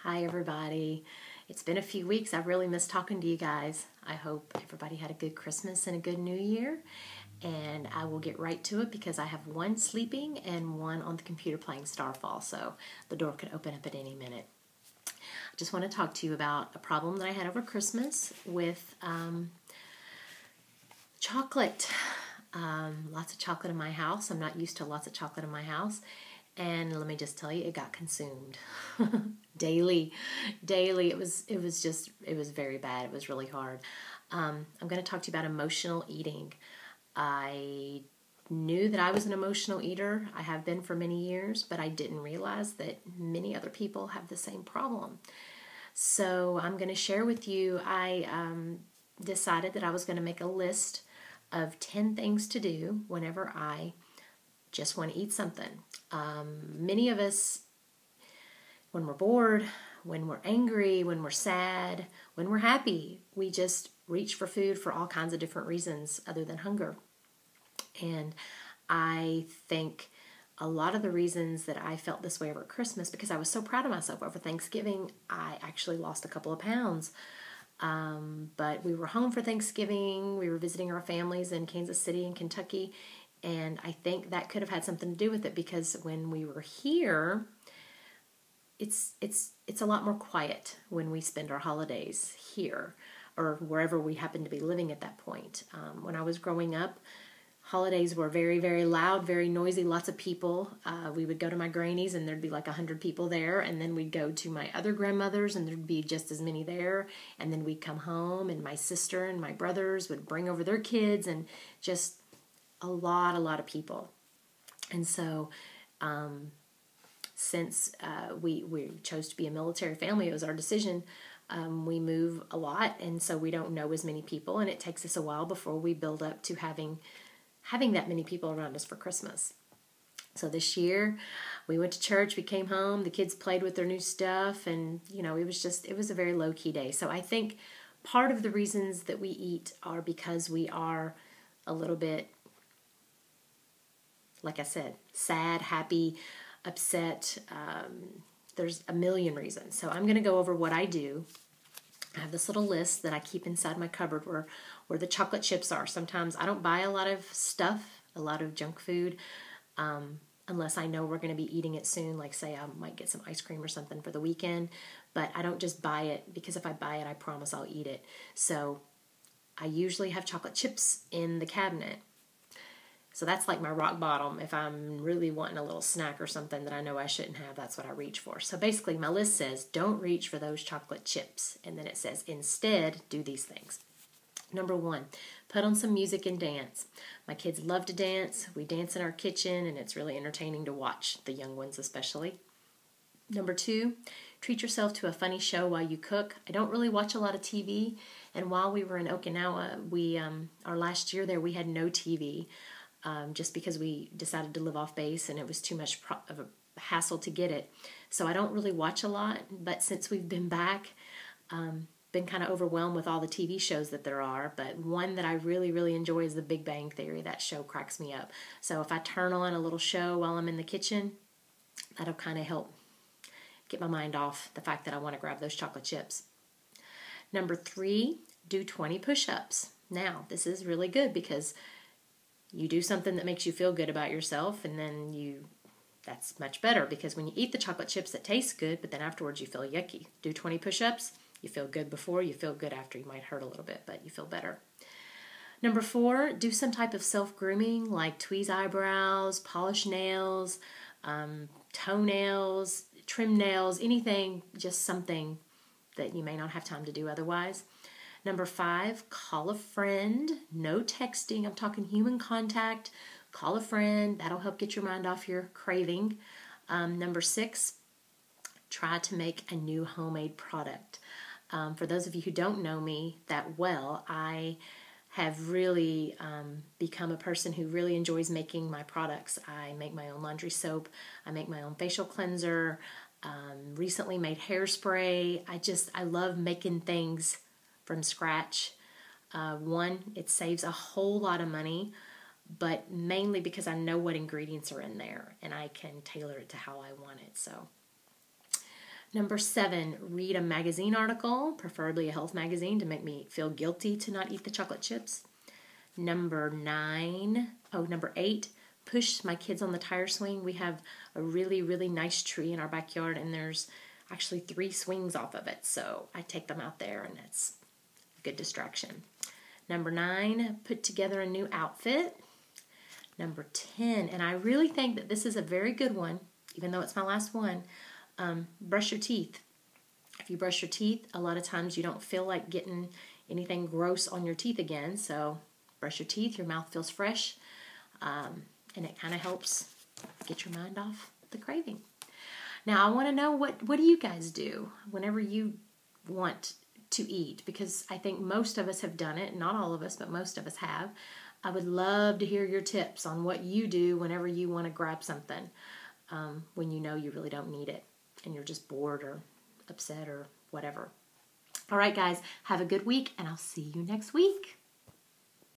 Hi everybody. It's been a few weeks. I've really missed talking to you guys. I hope everybody had a good Christmas and a good New Year. And I will get right to it because I have one sleeping and one on the computer playing Starfall, so the door could open up at any minute. I just want to talk to you about a problem that I had over Christmas with chocolate. Lots of chocolate in my house. I'm not used to lots of chocolate in my house. And let me just tell you, it got consumed daily. It was very bad. It was really hard. I'm going to talk to you about emotional eating. I knew that I was an emotional eater. I have been for many years, but I didn't realize that many other people have the same problem. So I'm going to share with you, I decided that I was going to make a list of 10 things to do whenever I just want to eat something. Many of us, when we're bored, when we're angry, when we're sad, when we're happy, we just reach for food for all kinds of different reasons other than hunger. And I think a lot of the reasons that I felt this way over Christmas, because I was so proud of myself over Thanksgiving, I actually lost a couple of pounds. But we were home for Thanksgiving. We were visiting our families in Kansas City and Kentucky. And I think that could have had something to do with it, because when we were here, it's a lot more quiet when we spend our holidays here or wherever we happen to be living at that point. When I was growing up, holidays were very, very loud, very noisy, lots of people. We would go to my granny's and there'd be like 100 people there, and then we'd go to my other grandmother's and there'd be just as many there, and then we'd come home and my sister and my brothers would bring over their kids, and just a lot of people. And so since we chose to be a military family, it was our decision. We move a lot, and so we don't know as many people, and it takes us a while before we build up to having that many people around us for Christmas. So this year we went to church, we came home, the kids played with their new stuff, and it was a very low-key day. So I think part of the reasons that we eat are because we are a little bit, like I said, sad, happy, upset. There's a million reasons. So I'm going to go over what I do. I have this little list that I keep inside my cupboard where the chocolate chips are. Sometimes I don't buy a lot of stuff, a lot of junk food, unless I know we're going to be eating it soon. Like, say, I might get some ice cream or something for the weekend. But I don't just buy it, because if I buy it, I promise I'll eat it. So I usually have chocolate chips in the cabinet. So that's like my rock bottom. If I'm really wanting a little snack or something that I know I shouldn't have, that's what I reach for. So basically my list says, don't reach for those chocolate chips. And then it says, instead, do these things. Number 1, put on some music and dance. My kids love to dance. We dance in our kitchen, and it's really entertaining to watch, the young ones especially. Number 2, treat yourself to a funny show while you cook. I don't really watch a lot of TV. And while we were in Okinawa, our last year there, we had no TV. Just because we decided to live off base and it was too much of a hassle to get it. So I don't really watch a lot, but since we've been back, been kind of overwhelmed with all the TV shows that there are. But one that I really, really enjoy is The Big Bang Theory. That show cracks me up. So if I turn on a little show while I'm in the kitchen, that'll kind of help get my mind off the fact that I want to grab those chocolate chips. Number 3, do 20 push-ups. Now, this is really good because you do something that makes you feel good about yourself, and then that's much better, because when you eat the chocolate chips, it tastes good, but then afterwards you feel yucky. Do 20 push-ups. You feel good before, you feel good after. You might hurt a little bit, but you feel better. Number 4, do some type of self-grooming, like tweeze eyebrows, polish nails, toenails, trim nails, anything, just something that you may not have time to do otherwise. Number 5, call a friend. No texting. I'm talking human contact. Call a friend. That'll help get your mind off your craving. Number 6, try to make a new homemade product. For those of you who don't know me that well, I have really become a person who really enjoys making my products. I make my own laundry soap. I make my own facial cleanser. Recently made hairspray. I love making things from scratch. One, it saves a whole lot of money, but mainly because I know what ingredients are in there and I can tailor it to how I want it. So Number 7, read a magazine article, preferably a health magazine, to make me feel guilty to not eat the chocolate chips. Number 8, push my kids on the tire swing. We have a really, really nice tree in our backyard, and there's actually 3 swings off of it. So I take them out there, and it's a good distraction. Number 9, put together a new outfit. Number 10, and I really think that this is a very good one, even though it's my last one, brush your teeth. If you brush your teeth, a lot of times you don't feel like getting anything gross on your teeth again, so brush your teeth, your mouth feels fresh, and it kind of helps get your mind off the craving. Now, I want to know, what do you guys do whenever you want to eat? Because I think most of us have done it, not all of us, but most of us have. I would love to hear your tips on what you do whenever you want to grab something, when you know you really don't need it and you're just bored or upset or whatever. All right, guys, have a good week, and I'll see you next week.